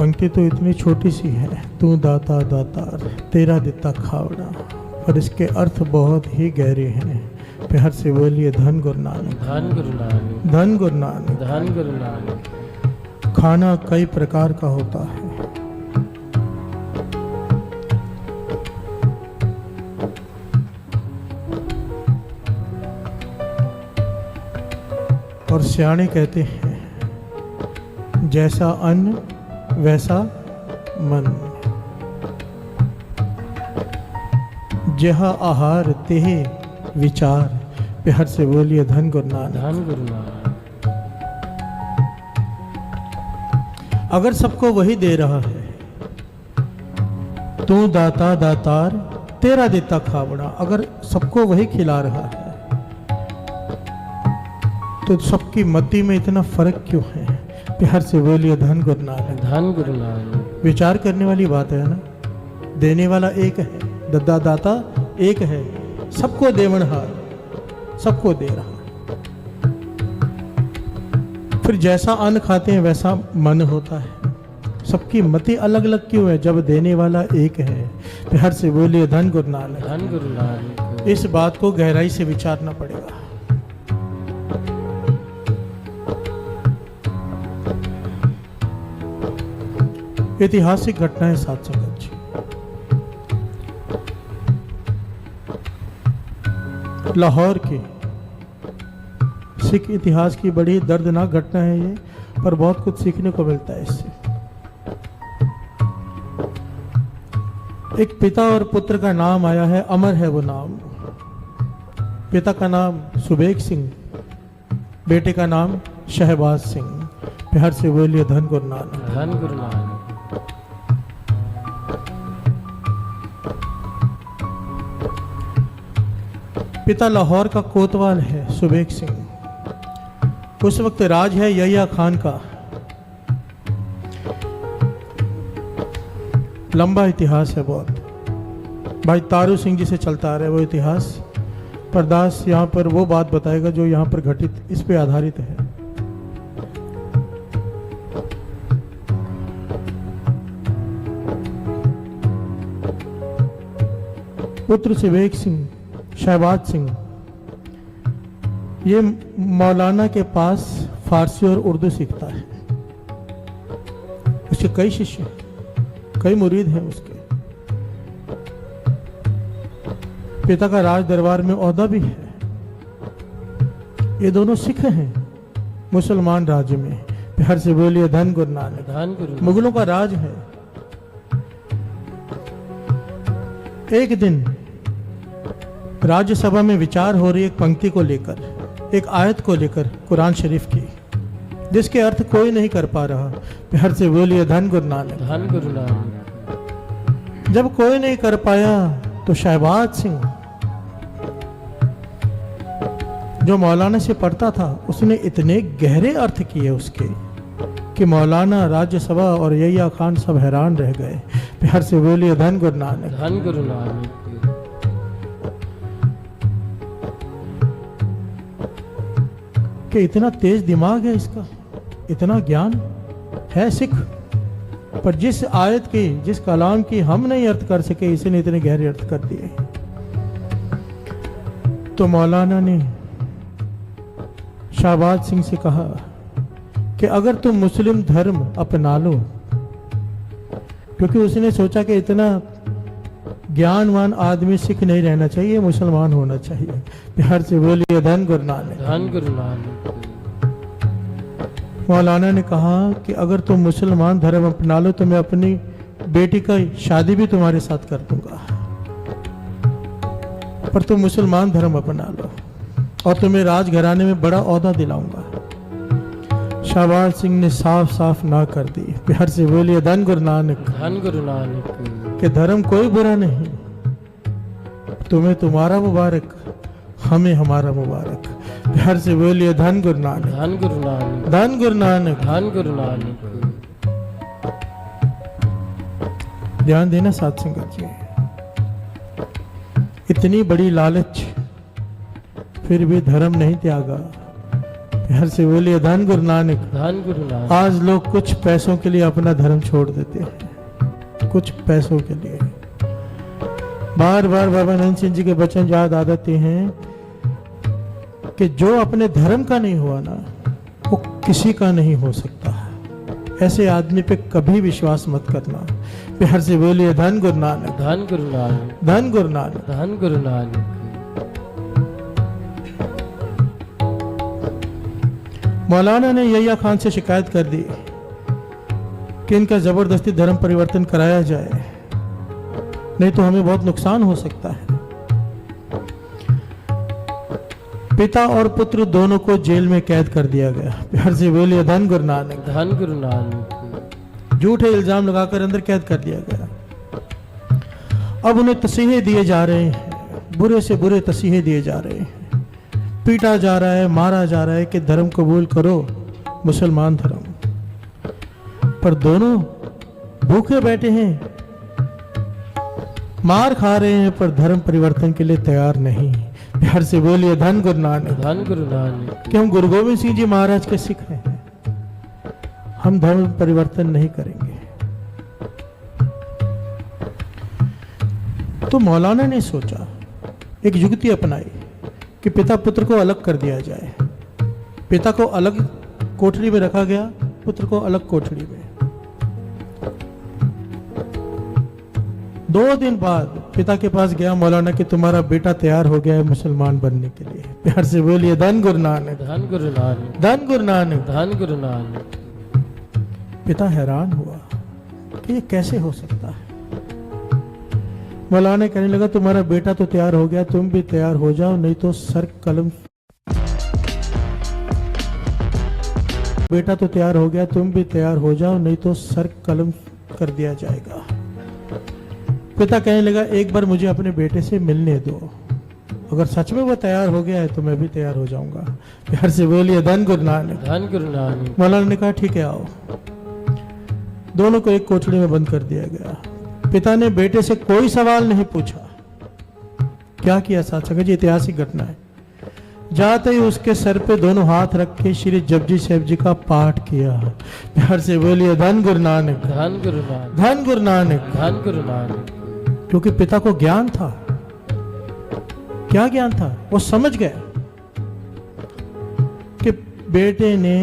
पंक्ति तो इतनी छोटी सी है, तू दाता दातार तेरा दिता खावड़ा, पर इसके अर्थ बहुत ही गहरे हैं। प्यार से बोलिए धन गुरु नानक, धन गुरु नानक, धन गुरु नानक। धन गुरु नानक। खाना कई प्रकार का होता है। और सियाणे कहते हैं जैसा अन्न वैसा मन, जह आहार तेह विचार। प्यार से बोलिए धन गुरु नानक, धन गुरु नानक। अगर सबको वही दे रहा है, तू दाता दातार तेरा देता खावड़ा, अगर सबको वही खिला रहा है तो सबकी मति में इतना फर्क क्यों है? प्यार से बोलिए धन गुरु नानक, धन गुरु नानक। विचार करने वाली बात है ना। देने वाला एक है, दद्दा दाता एक है, सबको देवनहार, सबको दे रहा। फिर जैसा अन्न खाते हैं वैसा मन होता है। सबकी मति अलग अलग क्यों है जब देने वाला एक है? प्यार से बोलिए धन गुरु नानक, धन गुरु नानक। इस बात को गहराई से विचारना पड़ेगा। ऐतिहासिक घटनाएं साथ संगत जी। लाहौर की सिख इतिहास की बड़ी दर्दनाक घटना है ये, पर बहुत कुछ सीखने को मिलता है इससे। एक पिता और पुत्र का नाम आया है, अमर है वो नाम। पिता का नाम सुबेग सिंह, बेटे का नाम शहबाज सिंह। प्यार से बोलिए धन गुरु नानक, धन गुरु नानक। पिता लाहौर का कोतवाल है सुबेग सिंह। उस वक्त राज है यहिया खान का। लंबा इतिहास है बहुत। भाई तारू सिंह जी से चलता आ रहा है वो इतिहास। परदास यहाँ पर वो बात बताएगा जो यहाँ पर घटित, इस पे आधारित है। पुत्र सुबेग सिंह, शहबाज सिंह, ये मौलाना के पास फारसी और उर्दू सीखता है। उसके कई शिष्य, कई मुरीद हैं उसके। पिता का राज दरबार में ओहदा भी है। ये दोनों सिख हैं मुसलमान राज्य में। प्यार से बोलिए धन गुरु नानक, धन गुरु नानक। मुगलों का राज है। एक दिन राज्यसभा में विचार हो रही एक पंक्ति को लेकर, एक आयत को लेकर कुरान शरीफ की, जिसके अर्थ कोई नहीं कर पा रहा। प्यार से बोलिए धन गुरु नानक, धन गुरु नानक। जब कोई नहीं कर पाया तो शहबाज सिंह जो मौलाना से पढ़ता था, उसने इतने गहरे अर्थ किए उसके कि मौलाना, राज्यसभा और यहिया खान सब हैरान रह गए। प्यार से बोलिए धन गुरु नानक, धन गुरु नानक। कि इतना तेज दिमाग है इसका, इतना ज्ञान है सिख, पर जिस आयत की, जिस कलाम की हम नहीं अर्थ कर सके, इसने इतने गहरे अर्थ कर दिए। तो मौलाना ने शहबाज सिंह से कहा कि अगर तुम मुस्लिम धर्म अपना लो, क्योंकि उसने सोचा कि इतना ज्ञानवान आदमी सिख नहीं रहना चाहिए, मुसलमान होना चाहिए। प्यार से बोलिए धन गुरु नानक, धन गुरु नानक। मौलाना ने कहा कि अगर तुम मुसलमान धर्म अपना लो तो मैं अपनी बेटी का शादी भी तुम्हारे साथ कर दूंगा, पर तुम मुसलमान धर्म अपना लो और तुम्हें राजघराने में बड़ा ओहदा दिलाऊंगा। शहबाज सिंह ने साफ साफ ना कर दी। प्यार से बोलिए धन गुरु नानक, धन गुरु नानक। कि धर्म कोई बुरा नहीं, तुम्हें तुम्हारा मुबारक, हमें हमारा मुबारक। प्यार से बोलिए धन गुरु नानक, धन गुरु नानक। धन गुरु नानक, धन गुरु नानक। ध्यान देना साथ संगत जी। इतनी बड़ी लालच, फिर भी धर्म नहीं त्यागा। प्यार से बोलिए धन गुरु नानक। धन गुरु नानक। आज लोग कुछ पैसों के लिए अपना धर्म छोड़ देते हैं, कुछ पैसों के लिए। बार बार बाबा नंद सिंह जी के वचन याद आ जाते हैं कि जो अपने धर्म का नहीं हुआ ना, वो किसी का नहीं हो सकता। ऐसे आदमी पे कभी विश्वास मत करना। प्यार से बोलिए धन गुरु नानक। धन गुरु नानक। धन गुरु नानक। धन गुरु नानक। मौलाना ने यहिया खान से शिकायत कर दी कि इनका जबरदस्ती धर्म परिवर्तन कराया जाए, नहीं तो हमें बहुत नुकसान हो सकता है। पिता और पुत्र दोनों को जेल में कैद कर दिया गया। प्यार से बोलिए धन गुरु नानक। धन गुरु नानक। झूठे इल्जाम लगाकर अंदर कैद कर दिया गया। अब उन्हें तसीहे दिए जा रहे हैं, बुरे से बुरे तसीहे दिए जा रहे हैं। पीटा जा रहा है, मारा जा रहा है कि धर्म कबूल करो, मुसलमान धर्म। पर दोनों भूखे बैठे हैं, मार खा रहे हैं, पर धर्म परिवर्तन के लिए तैयार नहीं। प्यार से बोलिए धन गुरु नानक। धन गुरु नानक। कि हम गुरु गोविंद सिंह जी महाराज के सिख हैं, हम धर्म परिवर्तन नहीं करेंगे। तो मौलाना ने सोचा, एक युक्ति अपनाई कि पिता पुत्र को अलग कर दिया जाए। पिता को अलग कोठरी में रखा गया, पुत्र को अलग कोठरी में। 2 दिन बाद पिता के पास गया मौलाना कि तुम्हारा बेटा तैयार हो गया है मुसलमान बनने के लिए। प्यार से बोलिए धन गुरु नानक। धन गुरु नानक। धन गुरु नानक। धन गुरु नानक। पिता हैरान हुआ कि ये कैसे हो सकता है। मौलाना कहने लगा, तुम्हारा बेटा तो तैयार हो गया, तुम भी तैयार हो जाओ, नहीं तो सर कलम। बेटा तो तैयार हो गया, तुम भी तैयार हो जाओ, नहीं तो सर कलम कर दिया जाएगा। पिता कहने लगा, एक बार मुझे अपने बेटे से मिलने दो, अगर सच में वो तैयार हो गया है तो मैं भी तैयार हो जाऊंगा। प्यार से बोलिए धन गुरु नानक। धन गुरु नानक। मौलाना ने कहा, ठीक है आओ। दोनों को एक कोठरी में बंद कर दिया गया। पिता ने बेटे से कोई सवाल नहीं पूछा। क्या किया साथ संगत जी, ऐतिहासिक घटना है। जाते ही उसके सर पे दोनों हाथ रख के श्री जपजी साहिब जी का पाठ किया। प्यार से बोलिए धन गुरु नानक। धन गुरु नानक। धन गुरु नानक। धन गुरु नानक। क्योंकि पिता को ज्ञान था। क्या ज्ञान था? वो समझ गया कि बेटे ने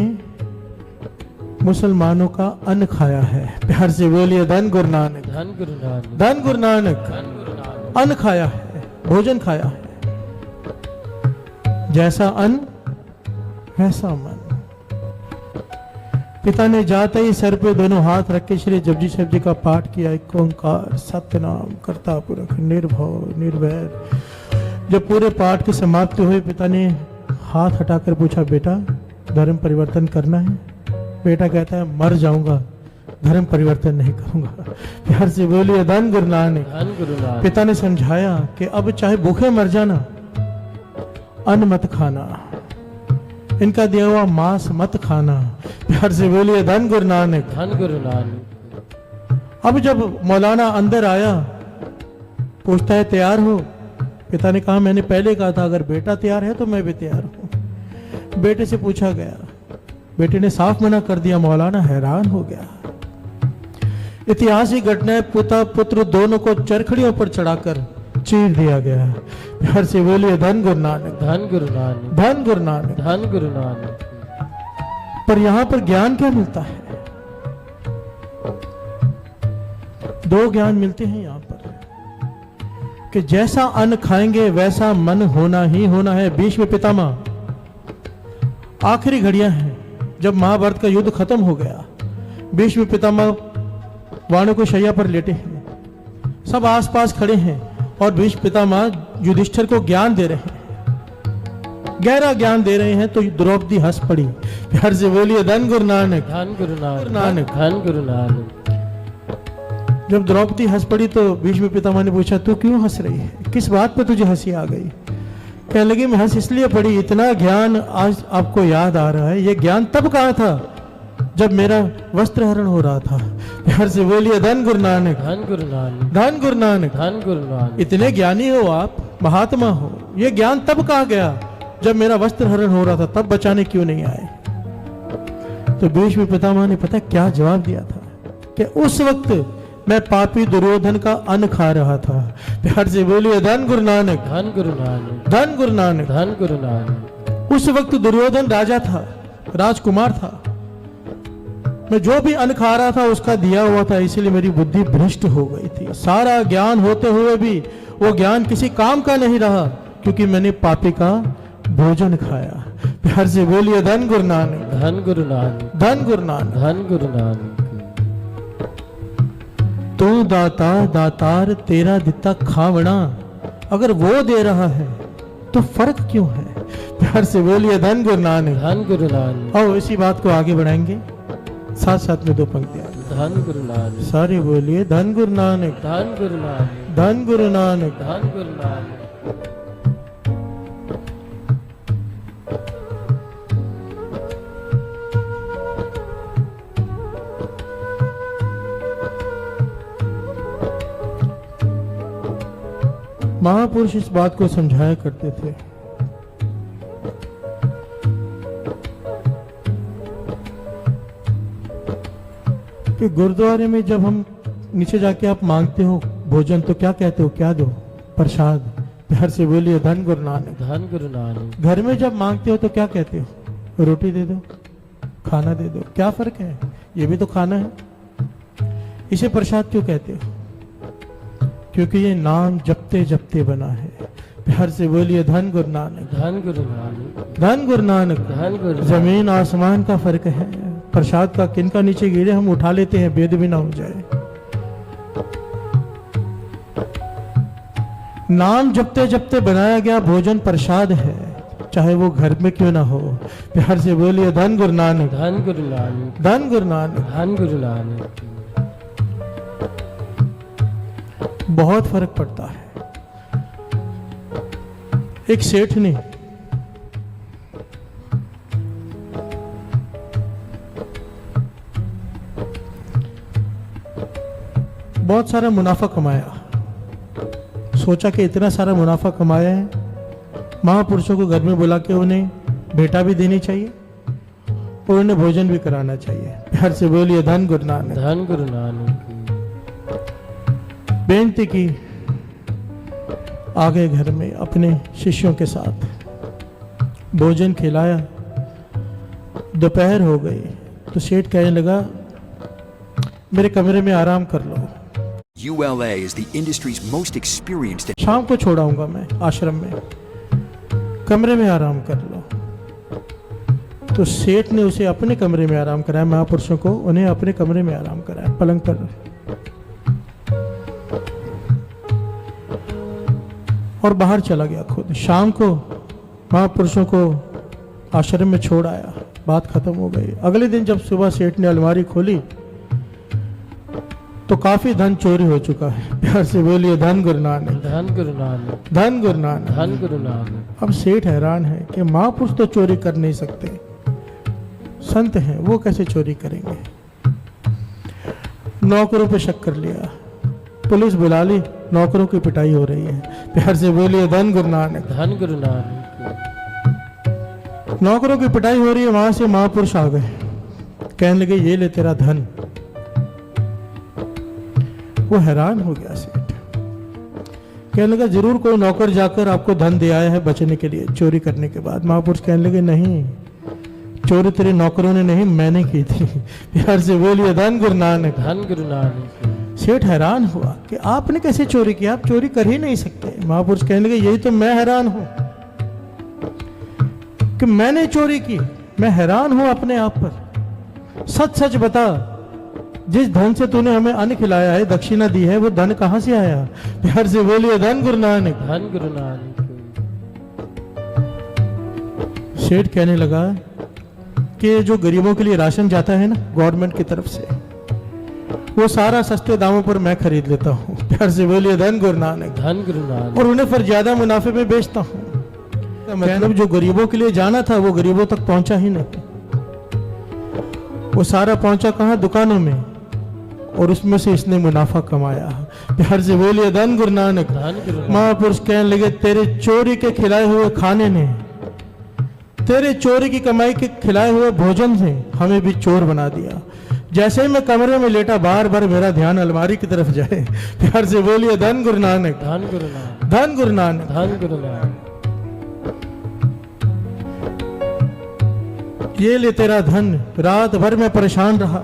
मुसलमानों का अन्न खाया है। प्यार से बोलिए धन गुरु नानक। धन गुरु नानक। धन गुरु नानक। धन गुरु नानक। अन्न खाया है, भोजन खाया है। जैसा अन्न वैसा मन। पिता ने जाते ही सर पे दोनों हाथ रख के श्री जपजी साहिब जी का पाठ किया। एक ओंकार सत्यनाम करता पुरख निर्भव निर्वैर। जब पूरे पाठ की समाप्ति हुई, पिता ने हाथ हटाकर पूछा, बेटा धर्म परिवर्तन करना है? बेटा कहता है, मर जाऊंगा, धर्म परिवर्तन नहीं करूंगा। प्यार से बोलिए धन गुरु नानक। धन गुरु नानक। पिता ने समझाया कि अब चाहे भूखे मर जाना, अन्न मत खाना, इनका दिया हुआ मांस मत खाना। प्यार से बोलिए धन गुरु नानक। धन गुरु नानक। अब जब मौलाना अंदर आया, पूछता है, तैयार हो? पिता ने कहा, मैंने पहले कहा था अगर बेटा तैयार है तो मैं भी तैयार हूं। बेटे से पूछा गया, बेटे ने साफ मना कर दिया। मौलाना हैरान हो गया। ऐतिहासिक घटना, पिता पुत्र दोनों को चरखड़ियों पर चढ़ाकर चीर दिया गया। प्यार से बोलिए धन गुरु नानक। धन गुरु नानक। धन गुरु नानक। धन गुरु नानक। पर यहां पर ज्ञान क्या मिलता है? 2 ज्ञान मिलते हैं यहां पर कि जैसा अन्न खाएंगे वैसा मन होना ही होना है। भीष्म पितामह, आखिरी घड़ियां हैं, जब महाभारत का युद्ध खत्म हो गया, भीष्म पितामह वाणों को शैया पर लेटे हैं, सब आसपास खड़े हैं और भीष्म पितामह युधिष्ठिर को ज्ञान दे रहे हैं, गहरा ज्ञान दे रहे हैं। तो द्रौपदी हंस पड़ी। प्यार से बोलिए धन गुरु नानक। धन गुरु नानक। नानक। धन गुरु नानक। जब द्रौपदी हंस पड़ी तो भीष्म पितामह ने पूछा, तू क्यों हंस रही है? किस बात पे तुझे हंसी आ गई? कहने लगी, मैं हंस इसलिए पड़ी, इतना ज्ञान आज आपको याद आ रहा है। ये ज्ञान तब कहा था जब मेरा वस्त्र हरण हो रहा था। प्यार से बोलिए धन गुरु नानक। धन गुरु नानक। धन गुरु नानक। धन गुरु नानक। इतने ज्ञानी हो आप, महात्मा हो, ये ज्ञान तब कहा गया जब मेरा वस्त्र हरण हो रहा था तब बचाने क्यों नहीं आए? तो भीष्म पितामह ने पता क्या जवाब दिया था कि उस वक्त मैं पापी दुर्योधन का अन्न खा रहा था। प्यार से बोलिए धन गुरु नानक, धन गुरु नानक, धन गुरु नानक। धन गुरु नानक। उस वक्त दुर्योधन राजा था, राजकुमार था। मैं जो भी अन्न खा रहा था उसका दिया हुआ था, इसीलिए मेरी बुद्धि भ्रष्ट हो गई थी। सारा ज्ञान होते हुए भी वो ज्ञान किसी काम का नहीं रहा, क्योंकि मैंने पापी का भोजन खाया। प्यार से बोलिए धन गुरु नानक, धन गुरु नानक, धन गुरु नानक। धन गुरु नानक। तू दाता दातार तेरा दिता खावड़ा, अगर वो दे रहा है तो फर्क क्यों है? प्यार से बोलिए धन गुरु नानक, धन गुरु नानक। और इसी बात को आगे बढ़ाएंगे, साथ साथ में दो पंक्तियां। धन गुरु नानक, सारे बोलिए धन गुरु नानक, धन गुरु नानक, धन गुरु नानक। धन गुरु नानक। महापुरुष इस बात को समझाया करते थे कि गुरुद्वारे में जब हम नीचे जाके आप मांगते हो भोजन तो क्या कहते हो? क्या दो? प्रसाद। प्यार से बोलिए धन गुरु नानक, धन गुरु नानक। घर में जब मांगते हो तो क्या कहते हो? रोटी दे दो, खाना दे दो। क्या फर्क है? ये भी तो खाना है। इसे प्रसाद क्यों कहते हो? क्योंकि ये नाम जपते जपते बना है। प्यार से बोलिए धन गुरु नानक, धन गुरु नानक, धन गुरु नानक। धन गुरु। जमीन आसमान का फर्क है। प्रसाद का किनका नीचे गिरे हम उठा लेते हैं, वेद भी ना हो जाए। नाम जपते जपते बनाया गया भोजन प्रसाद है, चाहे वो घर में क्यों ना हो। प्यार से बोलिए धन गुरु नानक, धन गुरु नानक, धन गुरु नानक। धन गुरु नानक। बहुत फर्क पड़ता है। एक सेठ ने बहुत सारा मुनाफा कमाया। सोचा कि इतना सारा मुनाफा कमाया है, महापुरुषों को घर में बुला के उन्हें भेंटा भी देनी चाहिए और उन्हें भोजन भी कराना चाहिए। प्यार से बोलिए धन गुरु नानक, धन गुरु नानक। बेनती की, आ गए घर में अपने शिष्यों के साथ, भोजन खिलाया। दोपहर हो गई तो सेठ कहने लगा मेरे कमरे में आराम कर लो, ULA is the industry's most experienced. शाम को छोड़ाऊंगा मैं आश्रम में, कमरे में आराम कर लो। तो सेठ ने उसे अपने कमरे में आराम कराया, महापुरुषों को उन्हें अपने कमरे में आराम कराया, पलंग पर। और बाहर चला गया खुद। शाम को महापुरुषों को आश्रम में छोड़ आया, बात खत्म हो गई। अगले दिन जब सुबह सेठ ने अलमारी खोली तो काफी धन चोरी हो चुका है। प्यार से बोलिए धन गुरु नानक, धन गुरु नानक, धन गुरु नानक। धन गुरु नानक। अब सेठ हैरान है कि महापुरुष तो चोरी कर नहीं सकते, संत हैं वो कैसे चोरी करेंगे। नौकरों पे शक कर लिया, पुलिस बुला ली, नौकरों की पिटाई हो रही है। प्यार से बोलिए धन गुरु नानक, धन गुरु नानक। नौकरों की पिटाई हो रही है। वहां से महापुरुष आ गए, कहने लगे ये ले तेरा धन। वो हैरान हो गया सेठ, कहने लगा जरूर कोई नौकर जाकर आपको धन दे आया है बचने के लिए चोरी करने के बाद। महापुरुष कहने लगे नहीं, चोरी तेरे नौकरों ने नहीं मैंने की थी। प्यार से बोलिए धन गुरु नानक, धन गुरु नानक। सेठ हैरान हुआ कि आपने कैसे चोरी किया, आप चोरी कर ही नहीं सकते। महापुरुष कहने लगे यही तो मैं हैरान हूं कि मैंने चोरी की, मैं हैरान हूं अपने आप पर। सच सच बता, जिस धन से तूने हमें अन्न खिलाया है, दक्षिणा दी है, वो धन कहां से आया? प्यार से बोलिए धन गुरु नानक, धन गुरु नानक। सेठ कहने लगा कि जो गरीबों के लिए राशन जाता है ना गवर्नमेंट की तरफ से, वो सारा सस्ते दामों पर मैं खरीद लेता हूँ। प्यार से बोलिए धन गुरु नानक, धन गुरु नानक। और उन्हें फिर ज्यादा मुनाफे में बेचता हूँ। मतलब जो गरीबों के लिए जाना था वो गरीबों तक पहुंचा ही नहीं, वो सारा पहुंचा कहाँ? दुकानों में, और उसमें से इसने मुनाफा कमाया। प्यार से बोलिए धन गुरु नानक। धन गुरु नानक। महापुरुष कहने लगे तेरे चोरी के खिलाए हुए खाने ने तेरे चोरी की कमाई के खिलाए हुए भोजन से हमें भी चोर बना दिया। जैसे ही मैं कमरे में लेटा बार बार मेरा ध्यान अलमारी की तरफ जाए। प्यार से बोलिए धन गुरु नानक, धन गुरु नानक, धन गुरु नानक। धन गुरु नानक। ये ले तेरा धन। रात भर मैं परेशान रहा,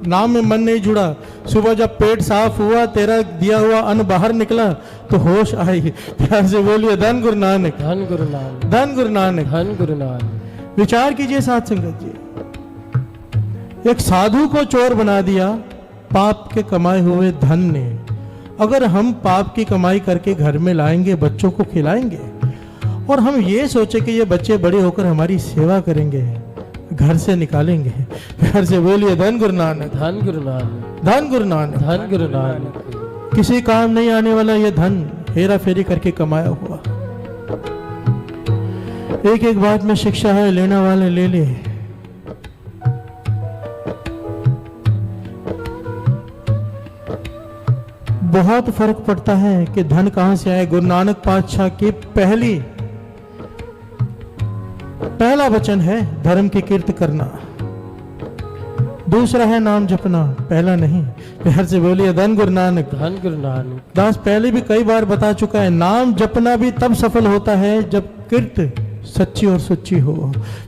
नाम में मन नहीं जुड़ा। सुबह जब पेट साफ हुआ, तेरा दिया हुआ अन्न बाहर निकला तो होश आई। प्यार से बोलिए धन गुरु नानक, धन गुरु नानक, धन गुरु नानक। धन गुरु नानक। विचार कीजिए साथ संगत जी, एक साधु को चोर बना दिया पाप के कमाए हुए धन ने। अगर हम पाप की कमाई करके घर में लाएंगे, बच्चों को खिलाएंगे और हम ये सोचे कि ये बच्चे बड़े होकर हमारी सेवा करेंगे, घर से निकालेंगे। घर से बोलिए धन गुरु नानक, धन गुरु नानक, धन गुरु नानक। धन गुरु नानक। किसी काम नहीं आने वाला ये धन हेरा फेरी करके कमाया हुआ। एक एक बात में शिक्षा है, लेना वाले ले ले। बहुत फर्क पड़ता है कि धन कहां से आए। गुरु नानक पातशाह की पहला वचन है धर्म की कीर्त करना, दूसरा है नाम जपना, पहला नहीं। प्यार से बोलिए धन गुरु नानक, धन गुरु नानक। दास पहले भी कई बार बता चुका है, नाम जपना भी तब सफल होता है जब कीर्त सच्ची और सुच्ची हो।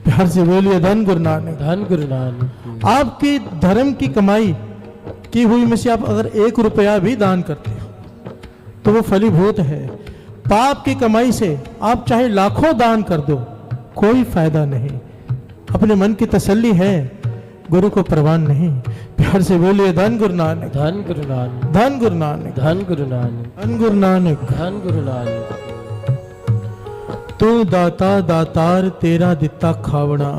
प्यार से बोलिए धन गुरु नानक, धन गुरु नानक। आपकी धर्म की कमाई की हुई में से आप अगर 1 रुपया भी दान करते हो तो वो फलीभूत है। पाप की कमाई से आप चाहे लाखों दान कर दो, कोई फायदा नहीं। अपने मन की तसल्ली है, गुरु को प्रवान नहीं। प्यार से बोलिए धन गुरु नानक, धन गुरु नानक, धन गुरु नानक, धन गुरु नानक, धन गुरु नानक। धन गुरु नानक। तू दाता दातार तेरा दिता खावड़ा।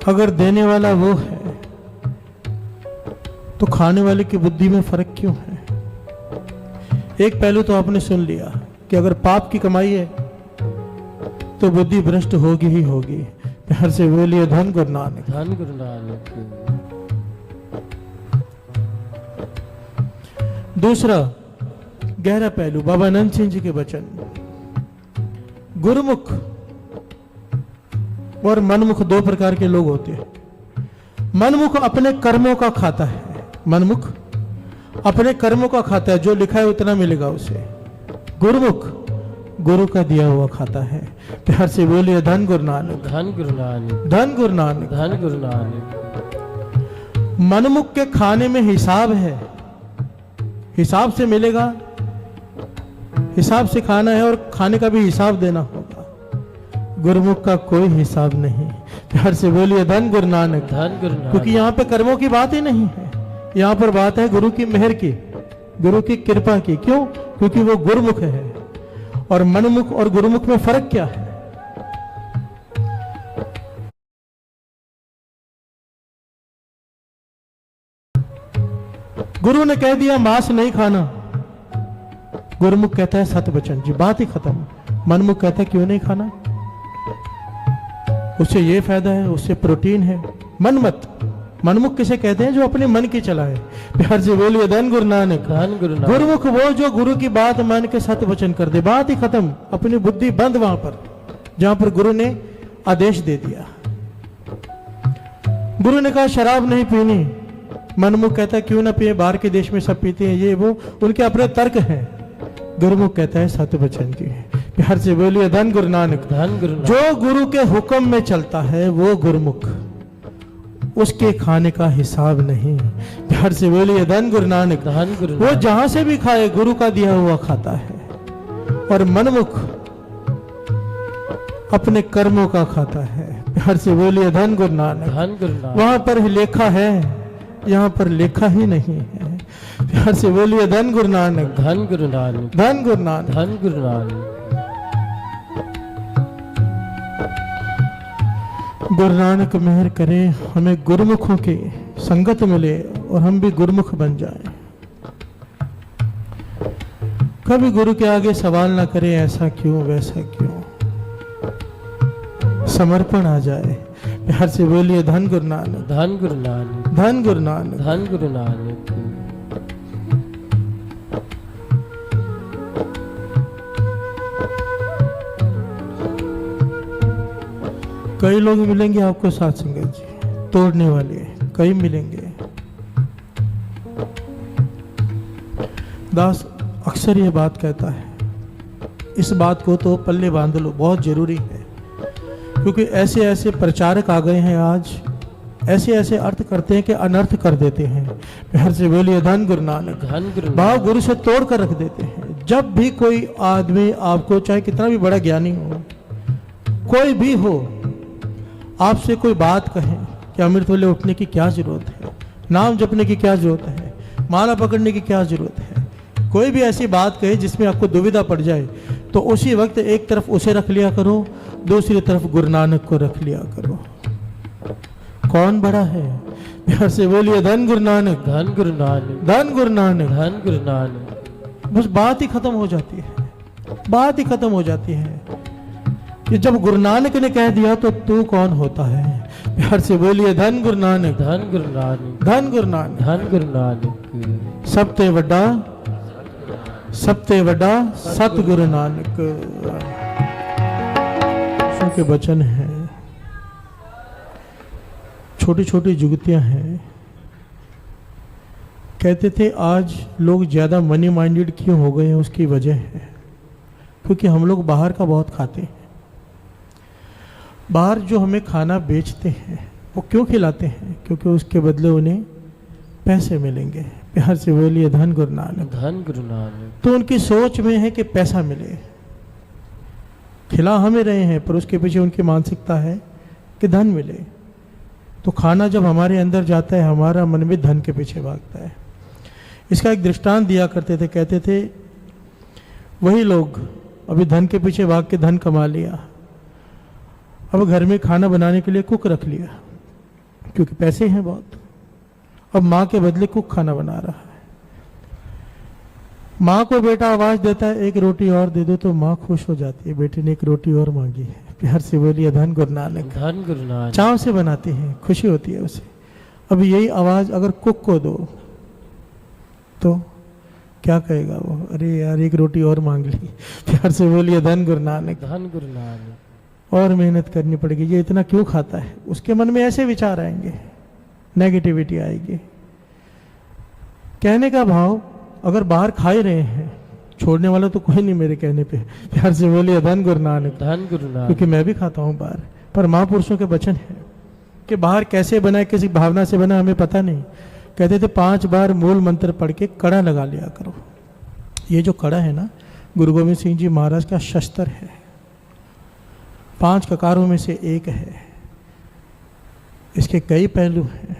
अगर देने वाला वो है तो खाने वाले की बुद्धि में फर्क क्यों है? एक पहलू तो आपने सुन लिया कि अगर पाप की कमाई है तो बुद्धि भ्रष्ट होगी ही होगी। प्यार से बोलिए धन गुरु नानक, धन गुरु नानक। दूसरा गहरा पहलू बाबा नंद सिंह जी के वचन। गुरुमुख और मनमुख 2 प्रकार के लोग होते हैं। मनमुख अपने कर्मों का खाता है, मनमुख अपने कर्मों का खाता है, जो लिखा है उतना मिलेगा उसे। गुरुमुख गुरु का दिया हुआ खाता है। प्यार से बोलिए धन गुरु नानक, धन गुरु नानक, धन गुरु नानक। धन गुरु नानक। मनमुख के खाने में हिसाब है, हिसाब से मिलेगा, हिसाब से खाना है और खाने का भी हिसाब देना होगा। गुरुमुख का कोई हिसाब नहीं। प्यार से बोलिए धन गुरु नानक, धन गुरु नानक। क्योंकि यहाँ पे कर्मों की बात ही नहीं है, यहाँ पर बात है गुरु की मेहर की, गुरु की कृपा की। क्यों? क्योंकि वो गुरुमुख है। और मनमुख और गुरुमुख में फर्क क्या है? गुरु ने कह दिया मांस नहीं खाना, गुरुमुख कहता है सत वचन जी, बात ही खत्म। मनमुख कहता है क्यों नहीं खाना, उससे ये फायदा है, उससे प्रोटीन है। मनमत, मनमुख किसे कहते हैं? जो अपने मन की चला है। प्यार से बोलिए धन गुरु नानक, धन गुरु नानक। गुरुमुख वो जो गुरु की बात मान के सत वचन कर दे, बात ही खत्म। अपनी बुद्धि बंद वहां पर जहां पर गुरु ने आदेश दे दिया। गुरु ने कहा शराब नहीं पीनी, मनमुख कहता है क्यों ना पिए, बाहर के देश में सब पीते हैं, ये वो उनके अपने तर्क हैं। गुरुमुख कहता है सत वचन की। प्यार से बोलिए धन गुरु नानक, धन गुरु नानक। जो गुरु के हुक्म में चलता है वो गुरुमुख, उसके खाने का हिसाब नहीं। प्यार से बोलिए धन गुरु नानक, धन गुरु वो नानक। जहां से भी खाए गुरु का दिया हुआ खाता है। और मनमुख अपने कर्मों का खाता है। प्यार से बोलिए धन गुरु नानक, धन गुरु नानक। वहां पर ही लेखा है, यहाँ पर लेखा ही नहीं है। प्यार से बोलिए धन गुरु नानक, धन गुरु नानक। धन गुरु नानक। धन गुरु नानक। गुरु नानक मेहर करे, हमें गुरुमुखों की संगत मिले और हम भी गुरुमुख बन जाएं। कभी गुरु के आगे सवाल ना करें ऐसा क्यों वैसा क्यों, समर्पण आ जाए। प्यार से बोलिए धन गुरु नानक, धन गुरु नानक। धन गुरु नानक। धन गुरु नानक। कई लोग मिलेंगे आपको साथ संगत जी, तोड़ने वाले कई मिलेंगे। दास अक्सर ये बात कहता है, इस बात को तो पल्ले बांध लो, बहुत जरूरी है, क्योंकि ऐसे ऐसे प्रचारक आ गए हैं आज, ऐसे ऐसे अर्थ करते हैं कि अनर्थ कर देते हैं। प्यार से बोलिए धन गुरु नानक। धन गुरु भाव नानक। गुरु से तोड़ कर रख देते हैं। जब भी कोई आदमी आपको, चाहे कितना भी बड़ा ज्ञानी हो, कोई भी हो, आपसे कोई बात कहे कि अमृत वेले उठने की क्या जरूरत है, नाम जपने की क्या जरूरत है, माला पकड़ने की क्या जरूरत है, कोई भी ऐसी बात कहे जिसमें आपको दुविधा पड़ जाए, तो उसी वक्त एक तरफ उसे रख लिया करो, दूसरी तरफ गुरु नानक को रख लिया करो। कौन बड़ा है? प्यार से बोलिए धन गुरु नानक। धन गुरु नानक। धन गुरु नानक। धन गुरु नानक। बस बात ही खत्म हो जाती है, बात ही खत्म हो जाती है कि जब गुरु नानक ने कह दिया तो तू कौन होता है? प्यार से बोलिए धन गुरु नानक। धन गुरु नानक। धन गुरु नानक। धन गुरु नानक। सब ते वड्डा, सब ते वड्डा सतगुरु नानक। के वचन हैं, छोटी छोटी जुगतियां हैं। कहते थे आज लोग ज्यादा मनी माइंडेड क्यों हो गए हैं, उसकी वजह है क्योंकि हम लोग बाहर का बहुत खाते हैं। बाहर जो हमें खाना बेचते हैं वो क्यों खिलाते हैं? क्योंकि उसके बदले उन्हें पैसे मिलेंगे। प्यार से बोलिए धन गुरु नानक। धन गुरु नानक। तो उनकी सोच में है कि पैसा मिले, खिला हमें रहे हैं, पर उसके पीछे उनकी मानसिकता है कि धन मिले। तो खाना जब हमारे अंदर जाता है, हमारा मन भी धन के पीछे भागता है। इसका एक दृष्टांत दिया करते थे, कहते थे वही लोग अभी धन के पीछे भाग के धन कमा लिया, अब घर में खाना बनाने के लिए कुक रख लिया क्योंकि पैसे हैं बहुत। अब माँ के बदले कुक खाना बना रहा है। माँ को बेटा आवाज देता है एक रोटी और दे दो, तो माँ खुश हो जाती है, बेटे ने एक रोटी और मांगी है। प्यार से बोलिए धन गुरु नानक। धन गुरु नानक। चाव से बनाती है, खुशी होती है उसे। अब यही आवाज अगर कुक को दो तो क्या कहेगा वो? अरे यार एक रोटी और मांग ली। प्यार से बोलिए धन गुरु नानक। धन गुरु नानक। और मेहनत करनी पड़ेगी, ये इतना क्यों खाता है? उसके मन में ऐसे विचार आएंगे, नेगेटिविटी आएगी। कहने का भाव, अगर बाहर खा ही रहे हैं, छोड़ने वाला तो कोई नहीं मेरे कहने पे। प्यार से बोलिए धन गुरु नानक। धन गुरु नानक। क्योंकि मैं भी खाता हूँ बाहर, पर महापुरुषों के वचन है कि बाहर कैसे बनाए, किसी भावना से बना हमें पता नहीं। कहते थे 5 बार मूल मंत्र पढ़ के कड़ा लगा लिया करो। ये जो कड़ा है ना, गुरु गोविंद सिंह जी महाराज का शस्त्र है, 5 ककारों में से एक है। इसके कई पहलू हैं।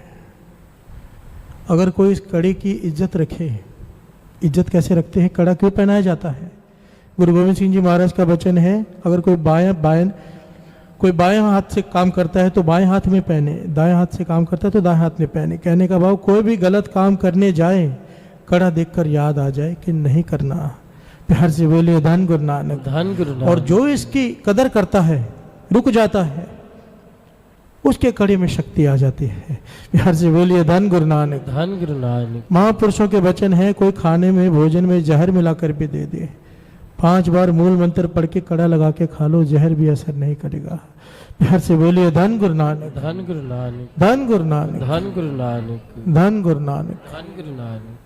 अगर कोई इस कड़े की इज्जत रखे, इज्जत कैसे रखते हैं, कड़ा क्यों पहनाया जाता है? गुरु गोविंद सिंह जी महाराज का वचन है, अगर कोई बाएं हाथ से काम करता है तो बाएं हाथ में पहने, दाएं हाथ से काम करता है तो दाएं हाथ में पहने। कहने का भाव, कोई भी गलत काम करने जाए, कड़ा देखकर याद आ जाए कि नहीं करना। प्यार से बोलिए धन गुरु नानक। धन गुरु नानक। और जो इसकी कदर करता है, रुक जाता है, उसके कड़े में शक्ति आ जाती है। प्यार से बोलिए धन गुरु नानक। धन गुरु नानक। महापुरुषों के वचन है, कोई खाने में भोजन में जहर मिलाकर भी दे दे, 5 बार मूल मंत्र पढ़ के कड़ा लगा के खा लो, जहर भी असर नहीं करेगा। प्यार से बोलिए धन गुरु नानक। धन गुरु नानक। धन गुरु नानक। धन गुरु नानक। धन गुरु नानक। धन गुरु नानक।